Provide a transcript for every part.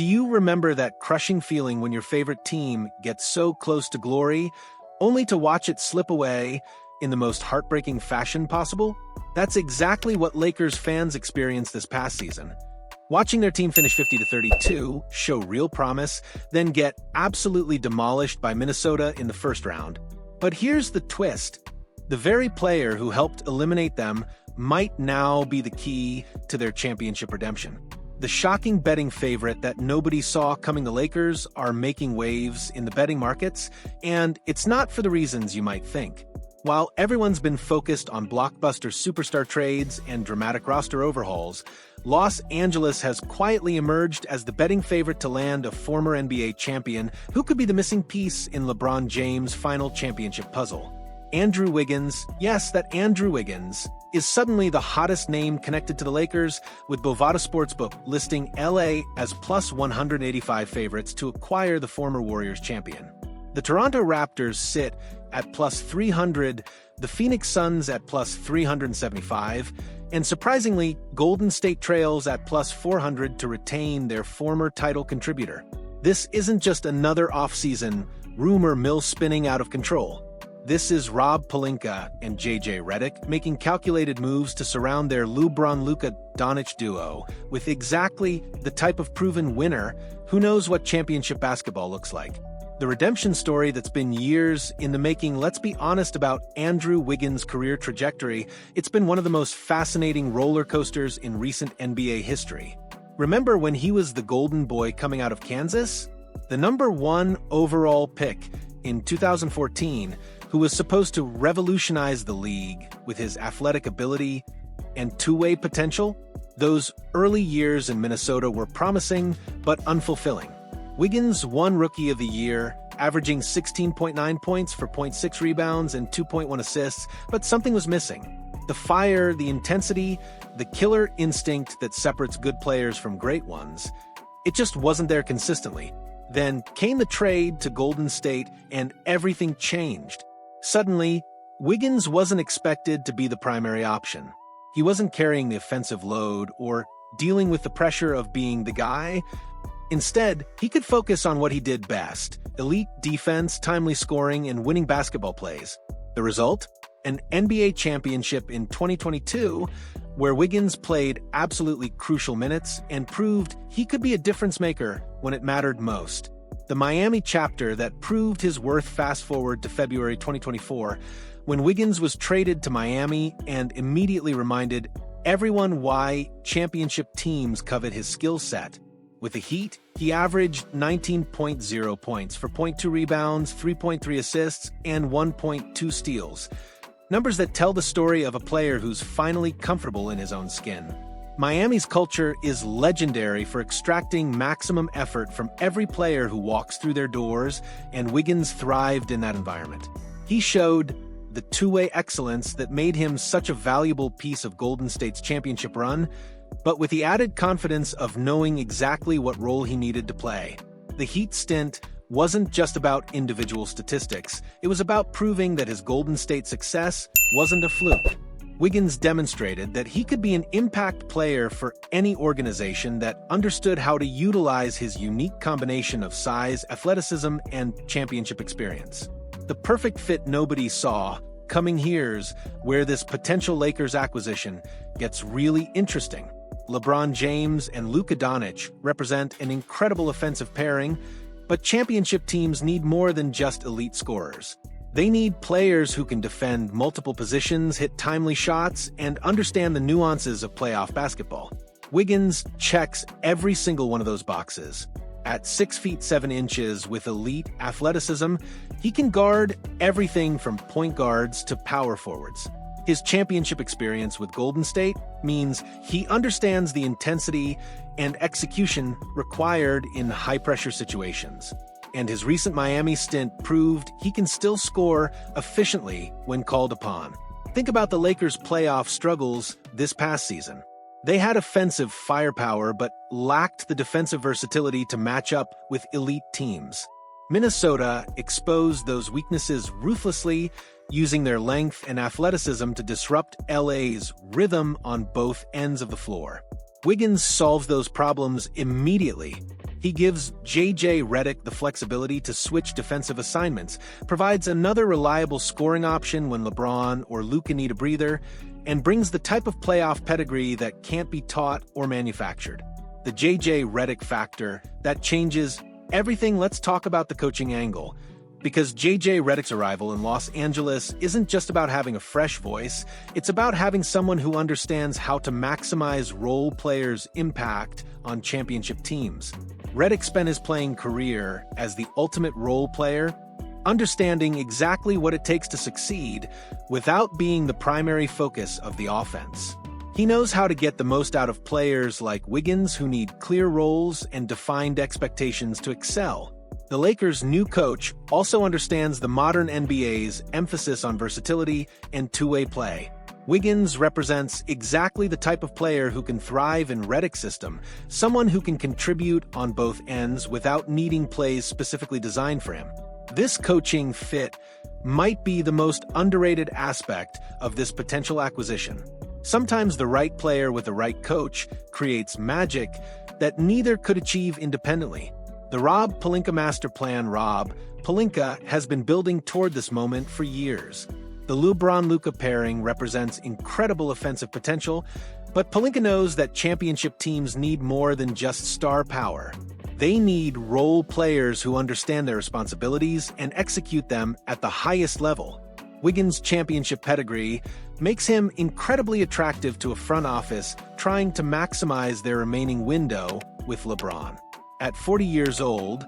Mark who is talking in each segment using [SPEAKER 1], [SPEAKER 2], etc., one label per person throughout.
[SPEAKER 1] Do you remember that crushing feeling when your favorite team gets so close to glory, only to watch it slip away in the most heartbreaking fashion possible? That's exactly what Lakers fans experienced this past season. Watching their team finish 50-32, show real promise, then get absolutely demolished by Minnesota in the first round. But here's the twist. The very player who helped eliminate them might now be the key to their championship redemption. The shocking betting favorite that nobody saw coming, the Lakers, are making waves in the betting markets, and it's not for the reasons you might think. While everyone's been focused on blockbuster superstar trades and dramatic roster overhauls, Los Angeles has quietly emerged as the betting favorite to land a former NBA champion who could be the missing piece in LeBron James' final championship puzzle. Andrew Wiggins, yes, that Andrew Wiggins, is suddenly the hottest name connected to the Lakers, with Bovada Sportsbook listing LA as plus 185 favorites to acquire the former Warriors champion. The Toronto Raptors sit at plus 300, the Phoenix Suns at plus 375, and surprisingly, Golden State trails at plus 400 to retain their former title contributor. This isn't just another offseason rumor mill spinning out of control. This is Rob Pelinka and JJ Redick making calculated moves to surround their Lebron Luka Doncic duo with exactly the type of proven winner who knows what championship basketball looks like. The redemption story that's been years in the making. Let's be honest about Andrew Wiggins' career trajectory. It's been one of the most fascinating roller coasters in recent NBA history. Remember when he was the golden boy coming out of Kansas? The #1 overall pick in 2014, who was supposed to revolutionize the league with his athletic ability and two-way potential? Those early years in Minnesota were promising but unfulfilling. Wiggins won Rookie of the Year, averaging 16.9 points for 0.6 rebounds and 2.1 assists, but something was missing. The fire, the intensity, the killer instinct that separates good players from great ones. It just wasn't there consistently. Then came the trade to Golden State, and everything changed. Suddenly, Wiggins wasn't expected to be the primary option. He wasn't carrying the offensive load or dealing with the pressure of being the guy. Instead, he could focus on what he did best: elite defense, timely scoring, and winning basketball plays. The result? An NBA championship in 2022, where Wiggins played absolutely crucial minutes and proved he could be a difference maker when it mattered most. The Miami chapter that proved his worth. Fast forward to February 2024, when Wiggins was traded to Miami and immediately reminded everyone why championship teams covet his skill set. With the Heat, he averaged 19.0 points for 0.2 rebounds, 3.3 assists, and 1.2 steals. Numbers that tell the story of a player who's finally comfortable in his own skin. Miami's culture is legendary for extracting maximum effort from every player who walks through their doors, and Wiggins thrived in that environment. He showed the two-way excellence that made him such a valuable piece of Golden State's championship run, but with the added confidence of knowing exactly what role he needed to play. The Heat stint wasn't just about individual statistics. It was about proving that his Golden State success wasn't a fluke. Wiggins demonstrated that he could be an impact player for any organization that understood how to utilize his unique combination of size, athleticism, and championship experience. The perfect fit nobody saw coming. Here's where this potential Lakers acquisition gets really interesting. LeBron James and Luka Doncic represent an incredible offensive pairing, but championship teams need more than just elite scorers. They need players who can defend multiple positions, hit timely shots, and understand the nuances of playoff basketball. Wiggins checks every single one of those boxes. At 6 feet 7 inches with elite athleticism, he can guard everything from point guards to power forwards. His championship experience with Golden State means he understands the intensity and execution required in high-pressure situations. And his recent Miami stint proved he can still score efficiently when called upon. Think about the Lakers' playoff struggles this past season. They had offensive firepower but lacked the defensive versatility to match up with elite teams. Minnesota exposed those weaknesses ruthlessly, using their length and athleticism to disrupt LA's rhythm on both ends of the floor. Wiggins solves those problems immediately. He gives JJ Redick the flexibility to switch defensive assignments, provides another reliable scoring option when Lebron or Luka need a breather, and brings the type of playoff pedigree that can't be taught or manufactured. The JJ Redick factor, that changes everything. Let's talk about the coaching angle. Because JJ Redick's arrival in Los Angeles isn't just about having a fresh voice, it's about having someone who understands how to maximize role players' impact on championship teams. Redick spent his playing career as the ultimate role player, understanding exactly what it takes to succeed without being the primary focus of the offense. He knows how to get the most out of players like Wiggins, who need clear roles and defined expectations to excel. The Lakers' new coach also understands the modern NBA's emphasis on versatility and two-way play. Wiggins represents exactly the type of player who can thrive in Redick's system, someone who can contribute on both ends without needing plays specifically designed for him. This coaching fit might be the most underrated aspect of this potential acquisition. Sometimes the right player with the right coach creates magic that neither could achieve independently. The Rob Pelinka master plan. Rob Pelinka has been building toward this moment for years. The Lebron-Luka pairing represents incredible offensive potential, but Pelinka knows that championship teams need more than just star power. They need role players who understand their responsibilities and execute them at the highest level. Wiggins' championship pedigree makes him incredibly attractive to a front office trying to maximize their remaining window with LeBron. At 40 years old,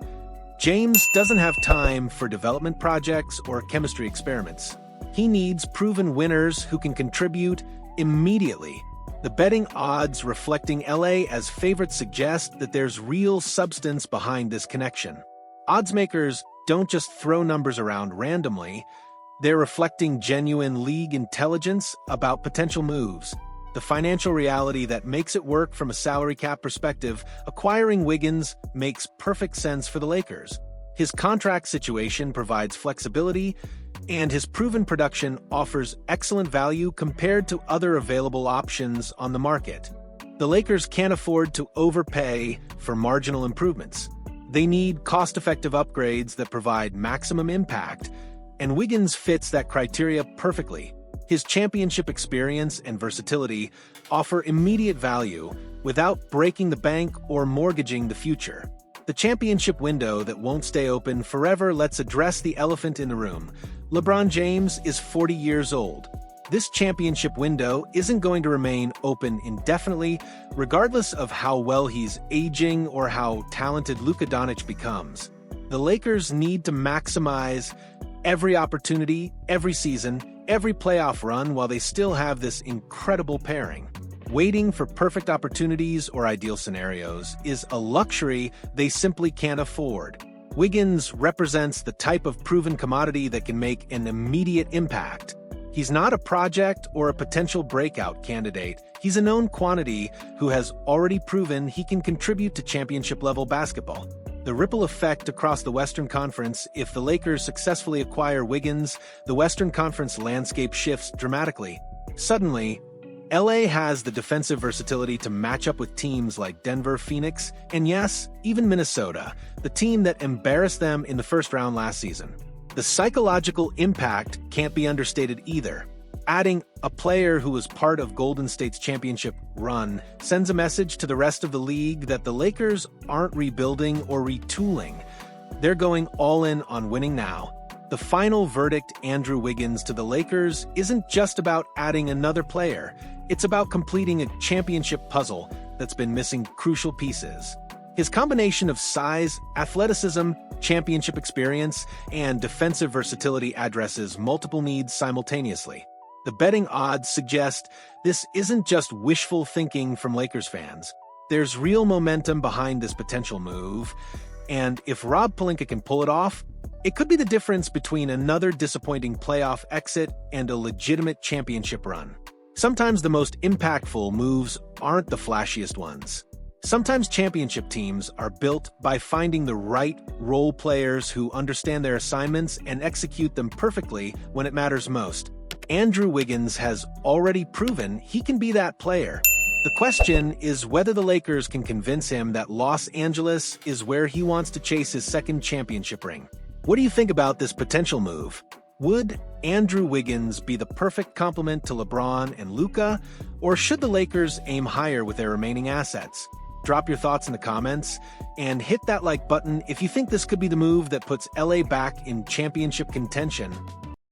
[SPEAKER 1] James doesn't have time for development projects or chemistry experiments. He needs proven winners who can contribute immediately. The betting odds reflecting LA as favorites suggest that there's real substance behind this connection. Oddsmakers don't just throw numbers around randomly, they're reflecting genuine league intelligence about potential moves. The financial reality that makes it work from a salary cap perspective. Acquiring Wiggins makes perfect sense for the Lakers. His contract situation provides flexibility, and his proven production offers excellent value compared to other available options on the market. The Lakers can't afford to overpay for marginal improvements. They need cost-effective upgrades that provide maximum impact, and Wiggins fits that criteria perfectly. His championship experience and versatility offer immediate value without breaking the bank or mortgaging the future. The championship window that won't stay open forever. Let's address the elephant in the room. LeBron James is 40 years old. This championship window isn't going to remain open indefinitely, regardless of how well he's aging or how talented Luka Doncic becomes. The Lakers need to maximize every opportunity, every season, every playoff run while they still have this incredible pairing. Waiting for perfect opportunities or ideal scenarios is a luxury they simply can't afford. Wiggins represents the type of proven commodity that can make an immediate impact. He's not a project or a potential breakout candidate. He's a known quantity who has already proven he can contribute to championship-level basketball. The ripple effect across the Western Conference. If the Lakers successfully acquire Wiggins, the Western Conference landscape shifts dramatically. Suddenly, LA has the defensive versatility to match up with teams like Denver, Phoenix, and yes, even Minnesota, the team that embarrassed them in the first round last season. The psychological impact can't be understated either. Adding a player who was part of Golden State's championship run sends a message to the rest of the league that the Lakers aren't rebuilding or retooling. They're going all in on winning now. The final verdict, Andrew Wiggins to the Lakers, isn't just about adding another player. It's about completing a championship puzzle that's been missing crucial pieces. His combination of size, athleticism, championship experience, and defensive versatility addresses multiple needs simultaneously. The betting odds suggest this isn't just wishful thinking from Lakers fans. There's real momentum behind this potential move, and if Rob Pelinka can pull it off, it could be the difference between another disappointing playoff exit and a legitimate championship run. Sometimes the most impactful moves aren't the flashiest ones. Sometimes championship teams are built by finding the right role players who understand their assignments and execute them perfectly when it matters most. Andrew Wiggins has already proven he can be that player. The question is whether the Lakers can convince him that Los Angeles is where he wants to chase his second championship ring. What do you think about this potential move? Would Andrew Wiggins be the perfect complement to LeBron and Luka, or should the Lakers aim higher with their remaining assets? Drop your thoughts in the comments, and hit that like button if you think this could be the move that puts LA back in championship contention.